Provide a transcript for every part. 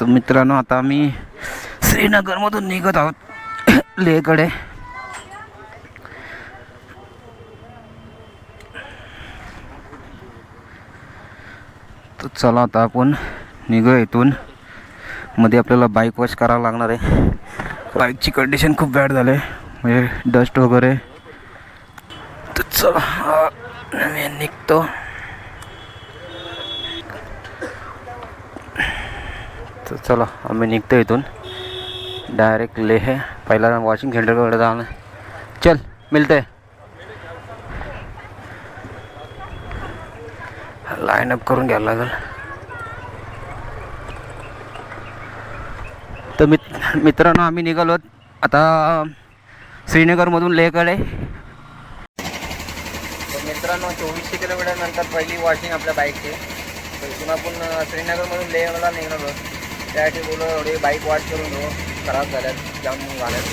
तर मित्रांनो आता आम्ही श्रीनगरमधून निघत आहोत लेहकडे. तर चला आता आपण निघूया इथून. मध्ये आपल्याला बाईक वॉश करावं लागणार आहे. बाईकची कंडिशन खूप बॅड झाली आहे, म्हणजे डस्ट वगैरे. तर चला मी निघतो. तर चला आम्ही निघतो इथून डायरेक्ट लेह. पहिला वॉशिंग सेंटरकडे जाणं. चल मिळते. लाईन अप करून घ्यायला लागेल. तर मित्रांनो आम्ही निघालो आता श्रीनगरमधून लेहकडे. तर मित्रांनो 2400 किलोमीटर नंतर पहिली वॉशिंग आपल्या बाईकची. तर इथून आपण श्रीनगरमधून लेहला निघालो. त्यासाठी बोलू एवढी बाईक वॉश करून घेऊ. खराब झाल्यात, जाम झाल्यात.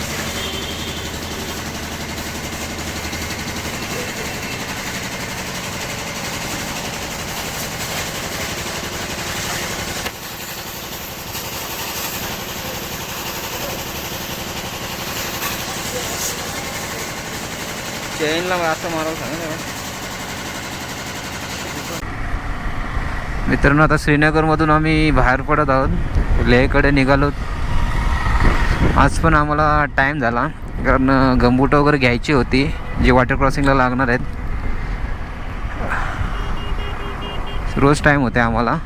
चेनला असं मारावं सांगा. मित्रांनो आता श्रीनगरमधून आम्ही बाहेर पडत आहोत, लेहकडे निघालो. आज पण आम्हाला टाईम झाला, कारण गंबूट वगैरे घ्यायची होती जी वॉटर क्रॉसिंगला लागणार आहेत. रोज टाईम होते आम्हाला,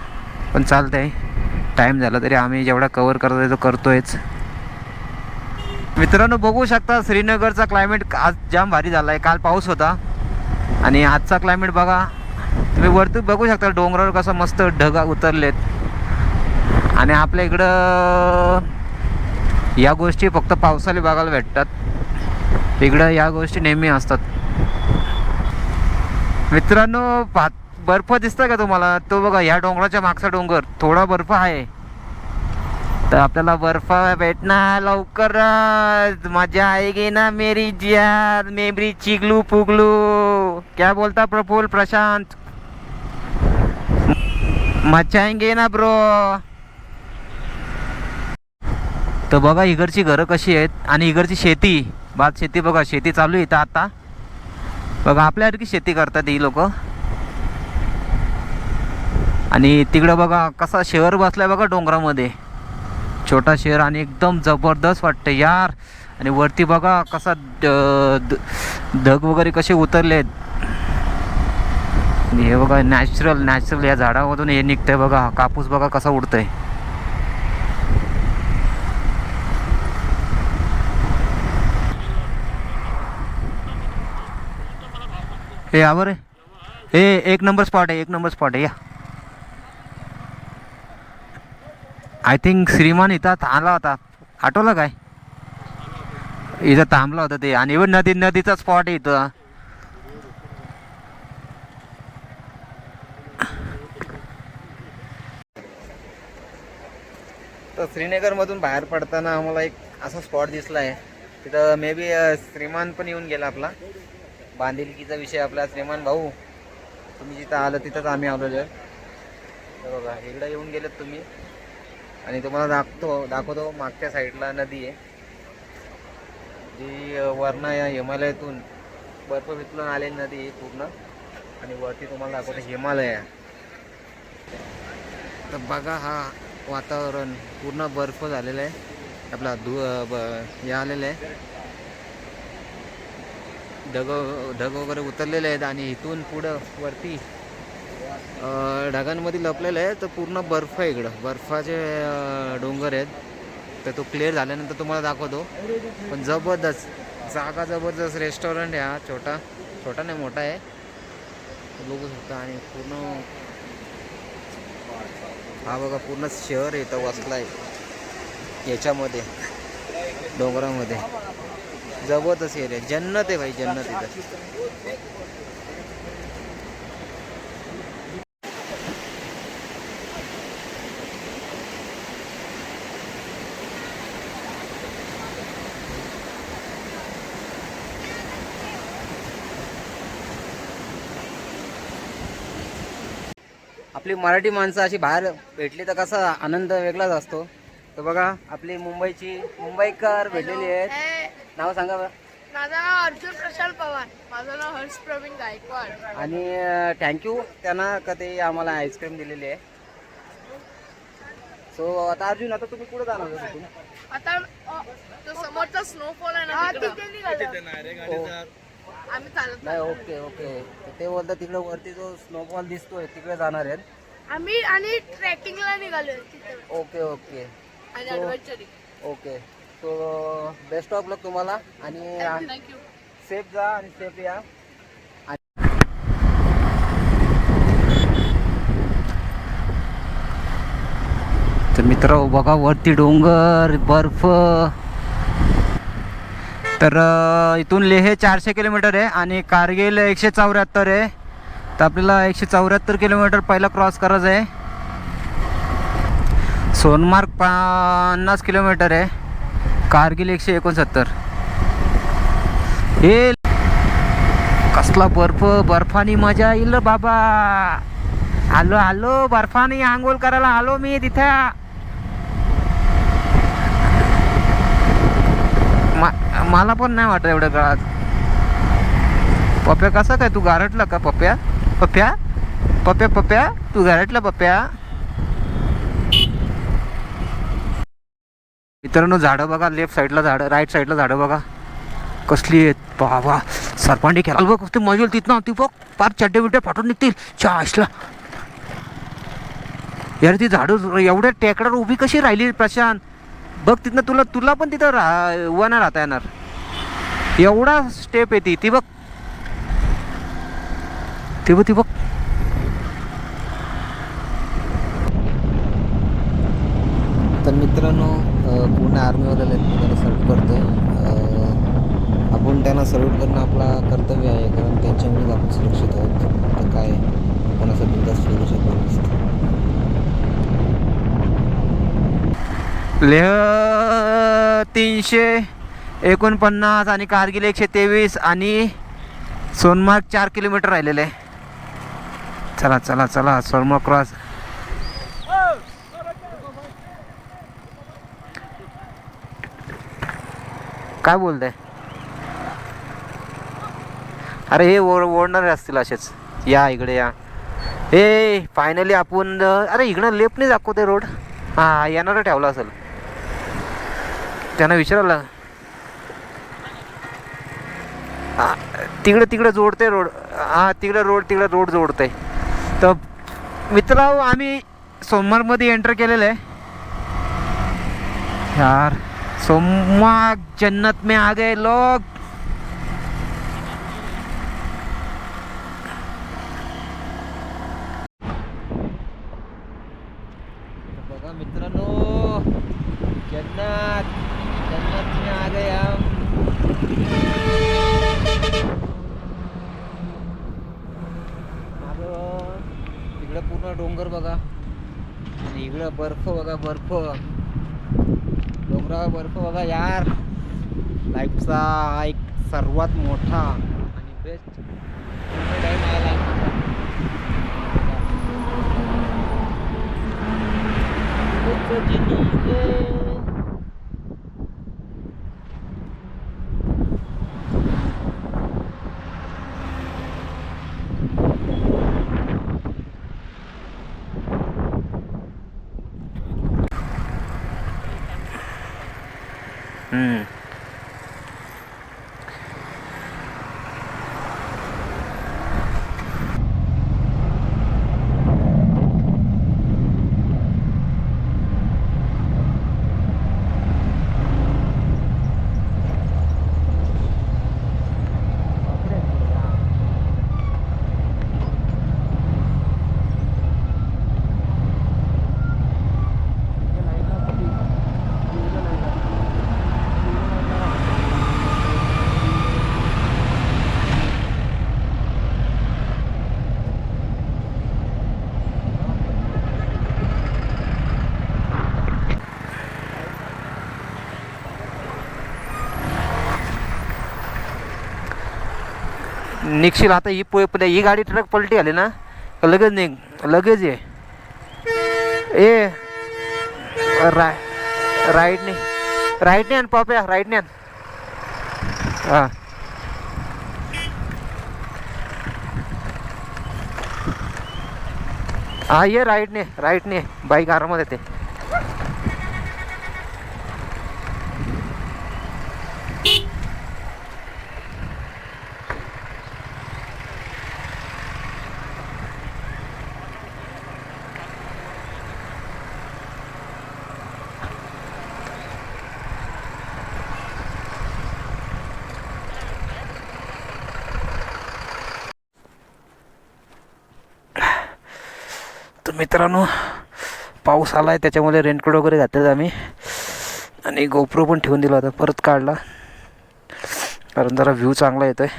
पण चालतं आहे. टाईम झाला तरी आम्ही जेवढा कवर करतो आहे तो करतोयच. मित्रांनो बघू शकता श्रीनगरचा क्लायमेट आज जाम भारी झाला आहे. काल पाऊस होता आणि आजचा क्लायमेट बघा तुम्ही. वरती बघू शकता डोंगरावर कसं मस्त ढग उतरलेत. आणि आपल्या इकडं या गोष्टी फक्त पावसाळी बघायला भेटतात. इकडं या गोष्टी नेहमी असतात. मित्रांनो बर्फ दिसतोय का तुम्हाला? तो बघा या डोंगराच्या मागचा डोंगर थोडा बर्फ आहे. तर आपल्याला बर्फ भेटणार लवकरच. मजा आएगी ना मेरी जान, मेरी चिगलू पुगलू. क्या बोलता प्रफुल्ल प्रशांत? मचाएंगे ना ब्रो. तर बघा इकडची घरं कशी आहेत आणि इकडची शेती, भात शेती बघा. शेती चालू आहे इथं आता. बघा आपल्यासारखी शेती करतात ही लोक. आणि तिकडं बघा कसा शहर बसलाय बघा डोंगरामध्ये. छोटा शहर आणि एकदम जबरदस्त वाटतं यार. आणि वरती बघा कसा ढग वगैरे कसे उतरलेत. हे बघा नॅचरल या झाडामधून हे निघतंय बघा. कापूस बघा कसा उडतंय. हे यावर हे एक नंबर स्पॉट आहे. या आय थिंक श्रीमान इथं थांबला होता. आठवलं काय? इथं थांबला होता ते. आणि इव्हन नदीचा स्पॉट आहे इथं. तर श्रीनगरमधून बाहेर पडताना आम्हाला एक असा स्पॉट दिसला आहे. तिथं मे बी श्रीमान पण येऊन गेला आपला. बांधिलकीचा विषय आपला. श्रीमान भाऊ तुम्ही जिथं आलं तिथंच आम्ही आलेलो आहे. तर बघा इकडं येऊन गेलेत तुम्ही. आणि तुम्हाला दाखवतो मागच्या साईडला नदी आहे जी वरना या हिमालयातून बर्फ वितळून आलेली नदी आहे पूर्ण. आणि वरती तुम्हाला दाखवतो हिमालय आहे. तर बघा हा वातावरण पूर्ण बर्फ झालेलं आहे. आपला हे आलेलं आहे. ढग वगैरे उतरलेले आहेत. आणि इथून पुढं वरती ढगांमध्ये लपलेलं आहे. तर पूर्ण बर्फ आहे इकडं. बर्फाचे डोंगर आहेत. तर तो क्लिअर झाल्यानंतर तुम्हाला दाखवतो. पण जबरदस्त जागा, जबरदस्त रेस्टॉरंट आहे हा. छोटा नाही मोठा आहे, बघू शकता. आणि पूर्ण हा बघा पूर्ण शहर इथं वसला आहे याच्यामध्ये डोंगरामध्ये. जबरदस्त एरिया, जन्नत आहे भाई, जन्नत इथं. आपली मराठी माणसं अशी बाहेर भेटली तर कसा आनंद वेगळाच असतो. तर बघा आपली मुंबईकर भेटलेली आहेत. नाव सांगा बरं. माझं नाव अर्जुन प्रशांत पवार. माझं नाव हर्ष प्रवीण गायकवाड. आणि थँक्यू त्यांना का ते आम्हाला आईस्क्रीम दिलेली आहे. सो आता अर्जुन, आता तुम्ही कुठे जाणार आहे तिथून? आता तो समोरचा स्नोफॉल आहे ना तिथे निघालो. आम्ही चालत नाही. Okay okay. ते बोलतात तिकडे वरती जो स्नोफॉल दिसतोय तिकडे जाणार आहेत. आम्ही आणि ट्रेकिंगला निघालो तिथे. ओके ओके आणि ॲडव्हेंचरिंग. ओके. सो बेस्ट ऑफ लक तुम्हाला आणि थँक्यू. सेफ जा आणि सेफ या. तर मित्र बघा वरती डोंगर, बर्फ. तर इथून लेह 400 किलोमीटर आहे आणि कारगिल 174 आहे. तर आपल्याला 174 किलोमीटर पहिला क्रॉस करायचं आहे. सोनमार्ग 50 किलोमीटर आहे. कारगिल 169. हे कसला बर्फानी मजा येईल बाबा. आलो बर्फानी आंघोळ करायला आलो मी तिथं. मला पण नाही वाटत एवढ्या काळात. पप्प्या कसा काय तू गारटला का? पप्प्या तू गारटला पप्प्या. मित्रांनो झाडं बघा, लेफ्ट साईडला झाडं, राईट साईडला झाडं बघा कसली आहेत बाबा. सरपांडी खेळाल बघ ते मजा तिथनं ती बघ. पार चड्डे बिड्डे फाटून निघतील चाशला. यार ती झाडं एवढ्या टेकड्यावर उभी कशी राहिली प्रशांत बघ. तिथनं तुला पण तिथं उभा नाही राहता येणार. एवढा स्टेप आहे ती बघ. ती बघ. तर मित्रांनो पूर्ण आर्मीवाल्याला त्याला सल्यूट करतोय. आपण त्यांना सल्यूट करणं आपला कर्तव्य आहे, कारण त्यांच्यामुळेच आपण सुरक्षित आहोत. तर काय आपण असं बिंदास फिरू शकणार नसतं. लेह 349 आणि कारगिल 123 आणि सोनमार्ग 4 किलोमीटर राहिलेलं आहे. चला सोनमार्ग क्रॉस. काय बोलताय? अरे हे ओढणारे असतील असेच. या इकडे या. हे फायनली आपण अरे इकडं लेफ्ट नाही दाखवते रोड. हां येणारा ठेवला असेल त्यांना विचारायला. तिकडे जोडते रोड. हां तिकडे रोड जोडते. तर मित्रांनो आम्ही सोमवारमध्ये एंटर केलेलं आहे. यार सोमवार जन्नत में आ गए लोग. बघा मित्रांनो जन्नत में आ गए हम. इकडे पूर्ण डोंगर बघा आणि इकडं बर्फ बघा. डोंगरावर बर्फ बघा यार. लाईफचा हा एक सर्वात मोठा आणि बेस्ट टाईम आहे लाईफचा. निघशील आता. ही गाडी ट्रक पलटी आली ना लगेच निघ, लगेच ये. ए राईटने आण पाप्या, राईटने आण. हां हा ये राईटने बाईक आरामात येते. तर मित्रांनो पाऊस आला आहे, त्याच्यामुळे रेनकोट वगैरे घातलेलं आम्ही आणि गोप्रो पण ठेवून दिला होता, परत काढला कारण जरा व्ह्यू चांगला येतो आहे.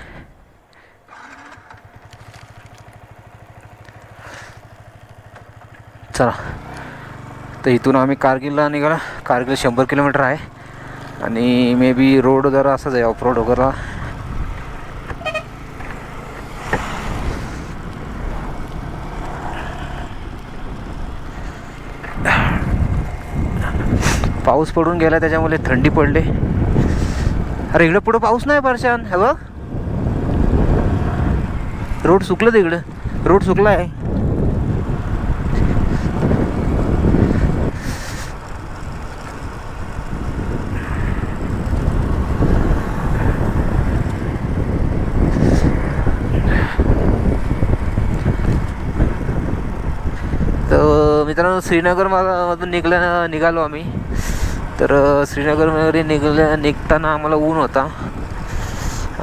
चला तर इथून आम्ही कारगिलला निघाला. कारगिल 100 किलोमीटर आहे आणि मे बी रोड जरा असंच आहे, ऑफ रोड वगैरे. पाऊस पडून गेला त्याच्यामुळे थंडी पडली. अरे इकडं पुढं पाऊस नाही परशान, हे बघ रोड सुकलं, तिकडं रोड सुकला आहे. तर मित्रांनो श्रीनगर मधून निघालो आम्ही. तर श्रीनगरमध्ये निघताना आम्हाला ऊन होता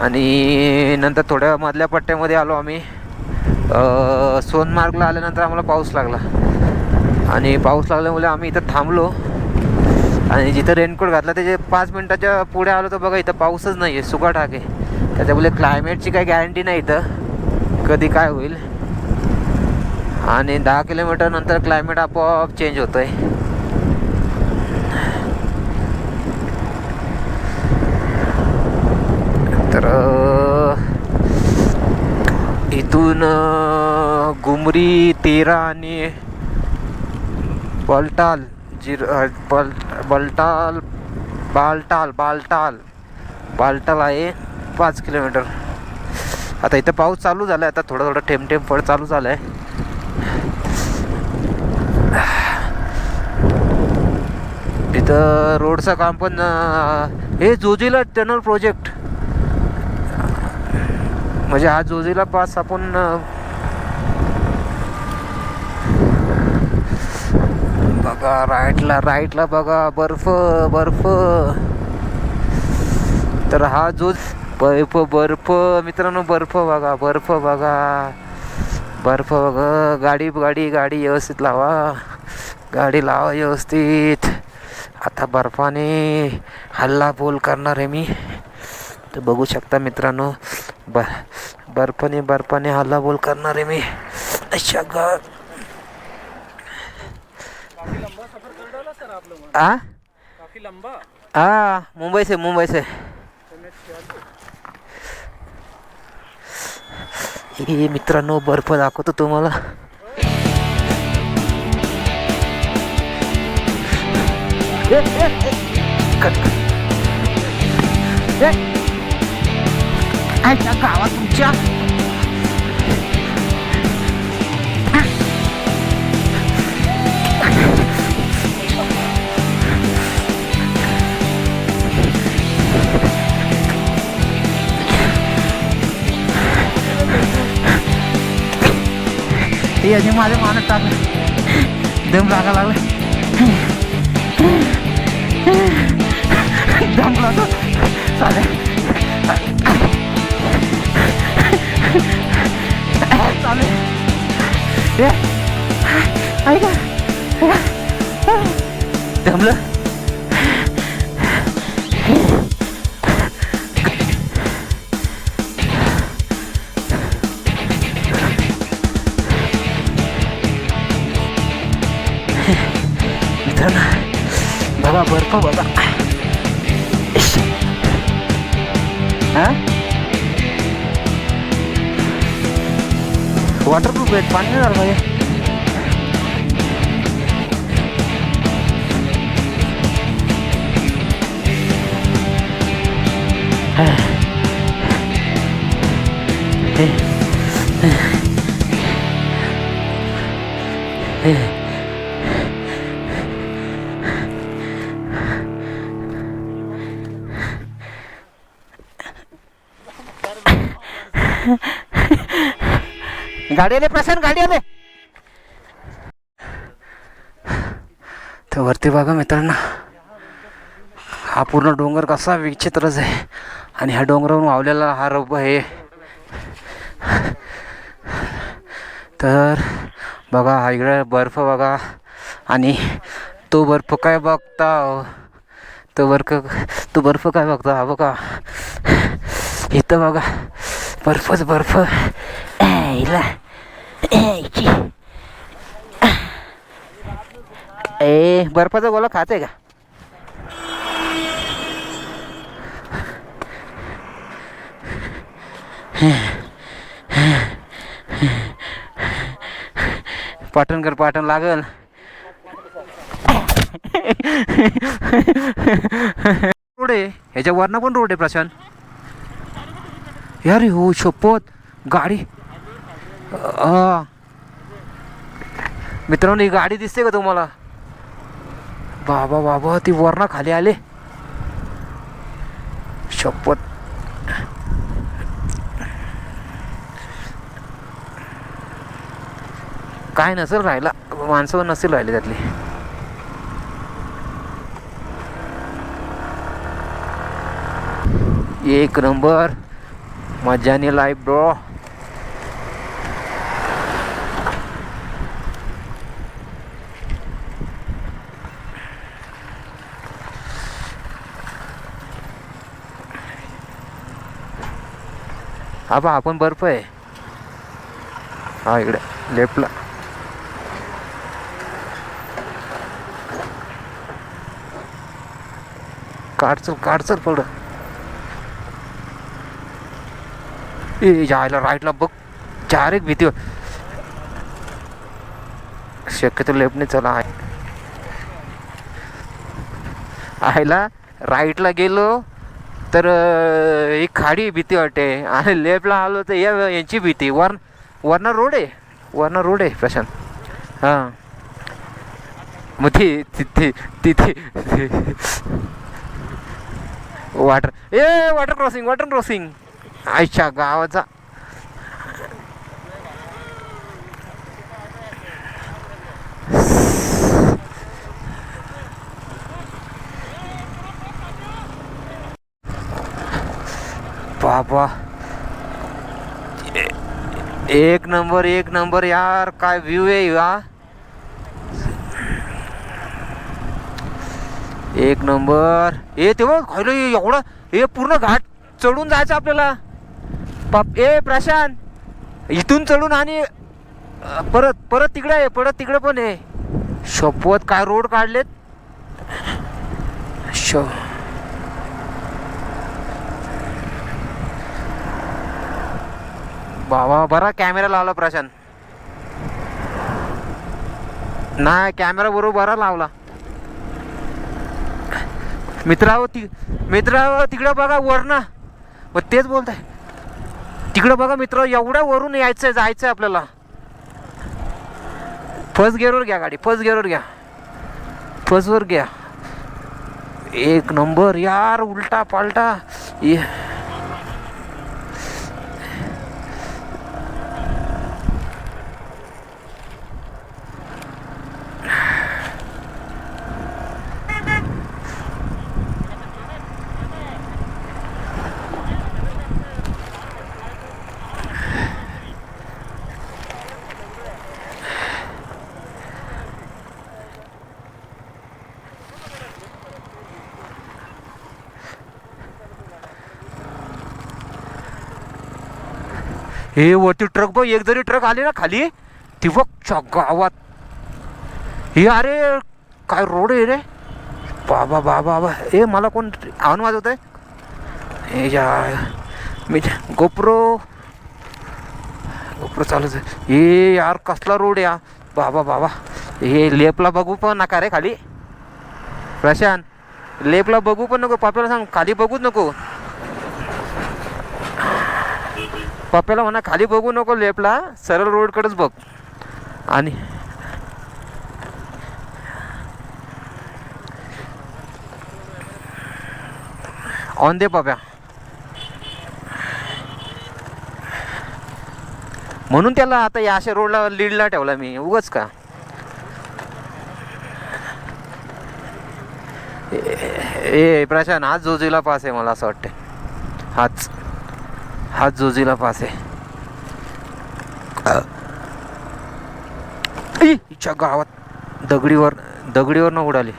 आणि नंतर थोड्या मधल्या पट्ट्यामध्ये आलो आम्ही. सोनमार्गला आल्यानंतर आम्हाला पाऊस लागला आणि पाऊस लागल्यामुळे आम्ही इथं थांबलो आणि जिथं रेनकोट घातला त्याचे 5 मिनटाच्या पुढे आलो तर बघा इथं पाऊसच नाही आहे, सुकाट आहे. त्याच्यामुळे क्लायमेटची काही गॅरंटी नाही इथं कधी काय होईल. आणि 10 किलोमीटर नंतर क्लायमेट आपोआप चेंज होतं आहे. तर इथून गुमरी, तेरा आणि बालटाल आहे 5 किलोमीटर. आता इथं पाऊस चालू झाला आहे, आता थोडं थेंब पड चालू झालं आहे. इथं रोडचं काम पण हे जोजिला टनल प्रोजेक्ट, म्हणजे हा जोजिला पास आपण बघा राईटला बघा बर्फ. तर हा जो बर्फ मित्रांनो, बर्फ बघा. गाडी व्यवस्थित लावा, गाडी लावा व्यवस्थित. आता बर्फाने हल्ला बोल करणार आहे मी, तर बघू शकता मित्रांनो. बर्फाने हल्ला बोल करणार आहे मी. अच्छा काफी लंबा. हाँ मुंबई से हे मित्रांनो बर्फ दाखवतो तुम्हाला. गावात तुमच्या हे अजून माझ्या मानत टाकलं, दम लागा लागला. दम लागतो चालेल. ऐका दमलं. मित्रांनो बघा बर्फ बघा. वॉटरप्रूफ आहेत, पाणी नाही झालं पाहिजे. गाडी आले प्रशांत, गाडी आले. तर वरती बघा मित्रांनो, हा पूर्ण डोंगर कसा विचित्रच आहे. आणि ह्या डोंगरावरून वावलेला हा रब्ब आहे. तर बघा हा इकडे बर्फ बघा. आणि तो बर्फ काय बघता, तो बर्फ काय बघता, हा बघा इथं बघा बर्फच बर्फ. बर्फाचा गोला खाते का? पाटण पाटण लागल. रोड आहे ह्याच्या वरनं पण रोड आहे प्रशांत. यार हो शपथ गाडी. मित्रांनो ही गाडी दिसते का तुम्हाला? बाबा बाबा ती वरनं खाली आले. शपथ. काय नसेल राहिला, माणसं नसेल राहिले त्यातली. एक नंबर मजानी लाईफ ब्रो. हा बा आपण बर्फ आहे. हा इकडे लेफ्टला. काढचल पड. ए जायला राईटला बघ. चार एक भीती शक्यतो लेफ्टने चला आहे. आयला राईटला गेलो तर एक खाडी भीती वाटते. आणि लेफ्टला आलो तर यांची भीती. वरनं रोड आहे प्रशांत. हां मग तिथे वॉटर क्रॉसिंग आयच्या गावाचा. बाबा एक नंबर यार. काय व्ह्यू आहे हा. एक नंबर. तेव्हा खायला एवढं हे पूर्ण घाट चढून जायचं आपल्याला. प्रशांत इथून चढून आणि परत तिकडे आहे. तिकडे पण आहे. शपथ काय रोड काढलेत. बाबा बरा कॅमेरा लावला प्रशांत. नाही कॅमेरा बरोबर बरा लावला. मित्रांनो तिकडं बघा वरनं. मग तेच बोलताय तिकडं बघा मित्र. एवढ्या वरून जायचंय आपल्याला. फर्स्ट गिअरवर घ्या गाडी. फर्स्टवर घ्या. एक नंबर यार. उलटा पालटा. हे वरती ट्रक बघ. एक जरी ट्रक आले ना खाली ती बघ गावात. हे अरे काय रोड आहे रे. बाबा हे मला कोण आवाज वाजवत आहे. हे मी गोप्रो गोप्रो चालूच आहे. ए यार कसला रोड या बाबा बाबा. हे लेपला बघू पण नका रे खाली प्रशांत. लेपला बघू पण नको. पप्याला सांग खाली बघूच नको. पप्याला म्हणा खाली बघू नको लेपला, सरळ रोडकडेच बघ. आणि ऑन दे पप्या. म्हणून त्याला आता या अशा रोडला लीडला ठेवला मी उगाच का. ए प्रशांत हाच जोजीला पास आहे मला असं वाटतं. हाच जोजीला पास आहे. इच्छा गावात दगडीवर न उडाली.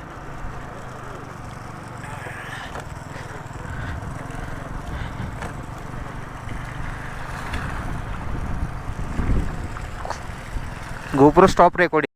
GoPro stop recording.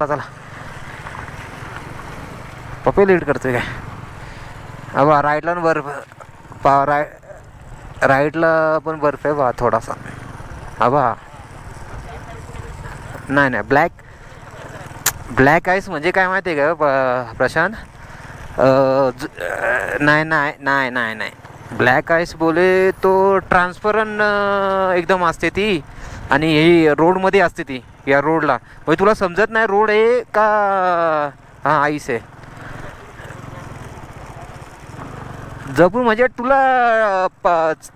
चला पप्पे लीड करतोय काय. अबा राईटला बर्फ राईटला पण बर्फ आहे बा थोडासा. अबा नाही ब्लॅक आईस म्हणजे काय माहिती आहे का प्रशांत. नाही ब्लॅक आईस बोले तो ट्रान्सपरंट एकदम असते ती. आणि ही रोडमध्ये असते ती या रोडला. म्हणजे तुला समजत नाही रोड आहे का हां आईस आहे. जपून म्हणजे तुला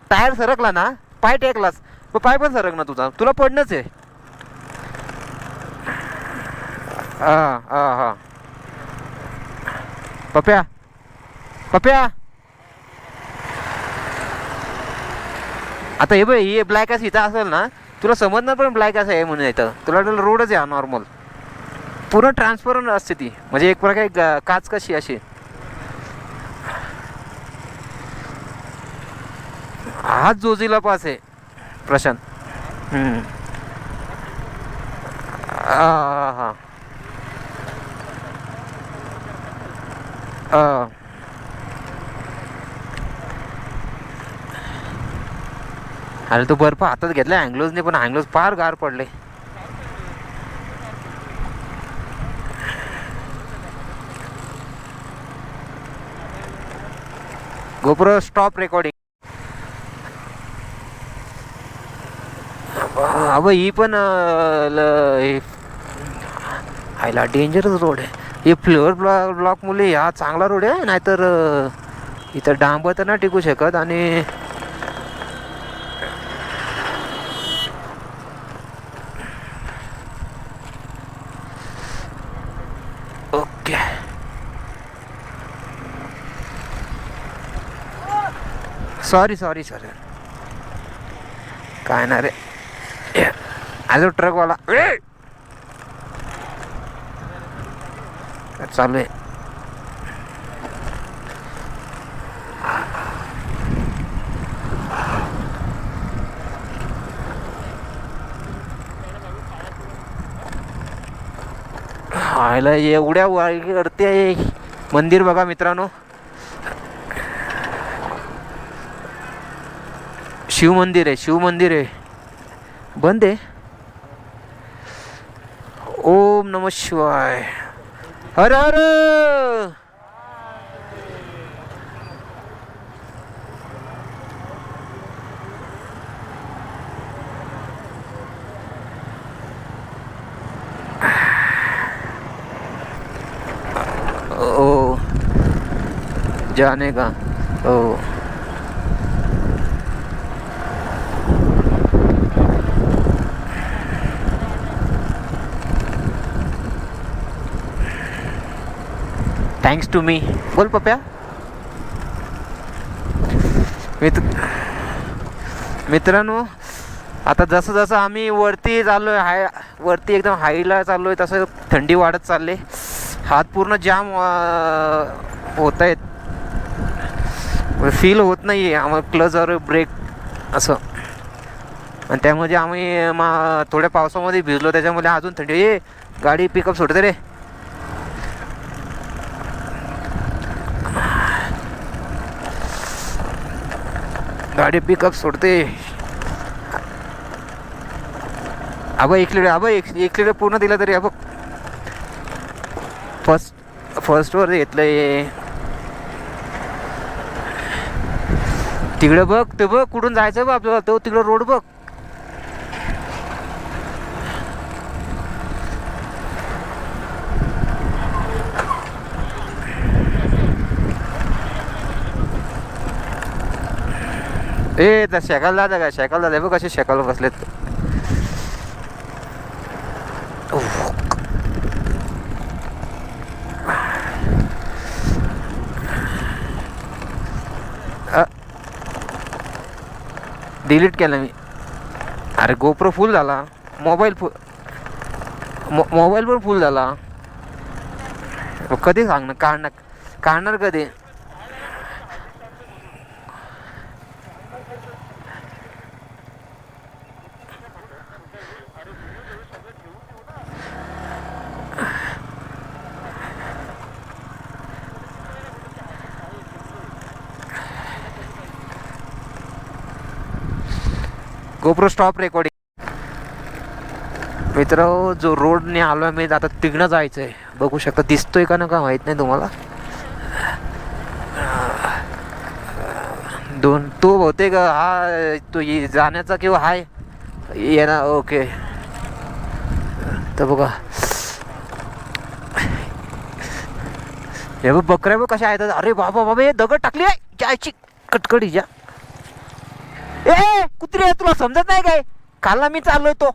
टायर सरकला ना, पाय टेकलास पाय पण सरक ना तुझा, तुला पडणंच आहे. हां पप्या आता हे बघ हे ब्लॅक आईस इथं असेल ना तुला समजणार पण ब्लॅक आईस आहे म्हणून. येतं तुला रोडच आहे नॉर्मल पूर्ण ट्रान्सपरंट असते ती. म्हणजे एक प्रकारे काच कशी अशी. हाच जोजीला पास आहे प्रशांत. हां अरे तो बर्फ हातात घेतला अँग्लोजने, पण अँग्लोज फार गार पडले. GoPro stop recording. अबे ही पण आयला डेंजरस रोड आहे. हे फ्लेवर ब्लॉक मुले हा चांगला रोड आहे, नाहीतर इथं डांबर तर नाही टिकू शकत. आणि ओके सॉरी सॉरी सॉरी. काय ना रे ॲज ट्रकवाला चालू आहे. आयला एवढ्या वरती आहे मंदिर बघा मित्रांनो. शिव मंदिर आहे, शिव मंदिर आहे. बंद आहे. ओम नमः शिवाय. हर हर. ओ जाने का. ओ थँक्स टू मी. बोल पप्या. मित्रांनो आता जसं जसं आम्ही वरती चाललो आहे, वरती एकदम हायला चाललो आहे, तसं थंडी वाढत चालले. हात पूर्ण जाम होत आहेत. फील होत नाही आहे आम्हाला क्लचवर ब्रेक असं. आणि त्यामध्ये आम्ही थोड्या पावसामध्ये भिजलो, त्याच्यामुळे अजून थंडी. ये गाडी पिकअप सोडते रे. गाडी पिकअप सोडते. अबा 1 लिटर, अबा 1 लिटर पूर्ण दिलं तरी अब फर्स्ट वर घेतलंय. तिकडे बघ, ते बघ कुठून जायचं बघ आपल्याला. तो तिकडं रोड बघ. ए तर शेकाल दादा काय, शेकाल दादा बघ कसे शेकाल बसलेत. डिलीट केलं मी. अरे गोप्रो फुल झाला, मोबाईल पण फुल झाला. कधी सांगणार काढणार कधी. GoPro stop recording. मित्र जो रोडने आलोय मी आता तिकडनं जायचं आहे. बघू शकता, दिसतोय का ना का माहीत नाही तुम्हाला. तो बहुतेक हा तो जाण्याचा किंवा हाय येणार. ओके तर बघा हे बघ बकऱ्या बघ कशा आहेत. अरे बाबा बाबा हे दगड टाकली आहे जायची कटकडी जा. ए कुत्री आहे, तुला समजत नाही काय. खाल्ला मी चाललोय तो.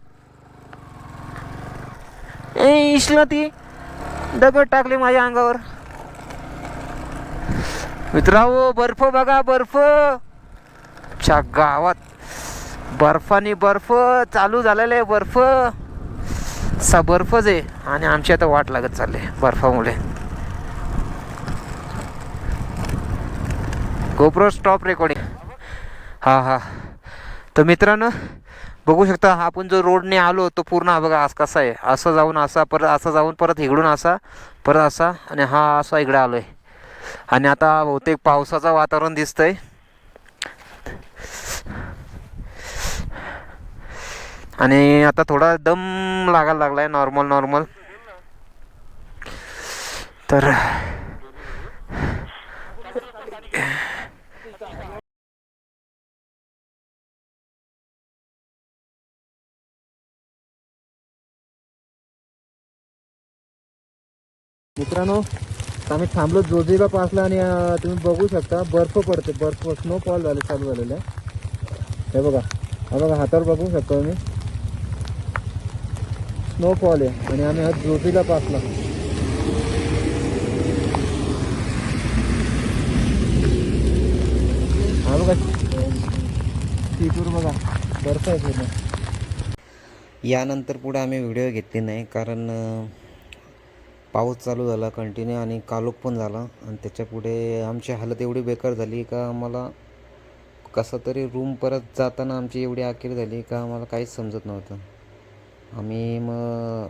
इसला ती दगड टाकली माझ्या अंगावर. मित्रांनो बर्फ बघा, बर्फ च्या गावात बर्फानी बर्फ चालू झालेला आहे. बर्फ बर्फच आहे. आणि आमची आता वाट लागत चालली बर्फामुळे. GoPro stop recording. हा तर मित्रांनो बघू शकता आपण जो रोडने आलो तो पूर्ण हा बघा आज कसा आहे. असं जाऊन असा, परत असं जाऊन परत इकडून असा, परत असा, आणि हा असा इकडे आलो आहे. आणि आता बहुतेक पावसाचं वातावरण दिसतंय. आणि आता थोडा दम लागायला लागला आहे नॉर्मल नॉर्मल. तर मित्रांनो, आम्ही थांबलो जोजिबा पासला आणि तुम्ही बघू शकता बर्फ पडते, बर्फ स्नोफॉल झाले चालू झालेलं आहे. हे बघा, हा बघा हातावर बघू शकता तुम्ही स्नोफॉल आहे. आणि आम्ही हा जोजिबा पासला. हा बघा सीटवर बघा बर्फ आहे पूर्ण. यानंतर पुढे आम्ही व्हिडिओ घेतली नाही कारण पाऊस चालू झाला कंटिन्यू आणि कालोख पण झाला. आणि त्याच्यापुढे आमची हालत एवढी बेकार झाली का आम्हाला कसं तरी रूम परत जाताना आमची एवढी आखीर झाली का आम्हाला काहीच समजत नव्हतं. आम्ही मग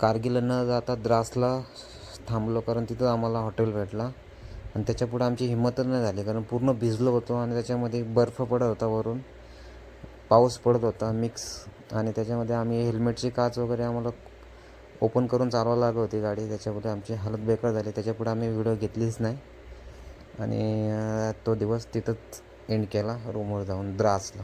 कारगिल न जाता द्रासला थांबलो कारण तिथं आम्हाला हॉटेल भेटला. आणि त्याच्यापुढे आमची हिंमतच नाही झाली कारण पूर्ण भिजलो होतो आणि त्याच्यामध्ये बर्फ पडत होता, वरून पाऊस पडत होता मिक्स. आणि त्याच्यामध्ये आम्ही हेल्मेटची काच वगैरे आम्हाला ओपन करून चालवायला लागत होती गाडी. त्याच्यापुढे आमची हालत बेकार झाली. त्याच्यापुढे आम्ही व्हिडिओ घेतलीच नाही आणि तो दिवस तिथंच एंड केला रूमवर जाऊन द्रासला.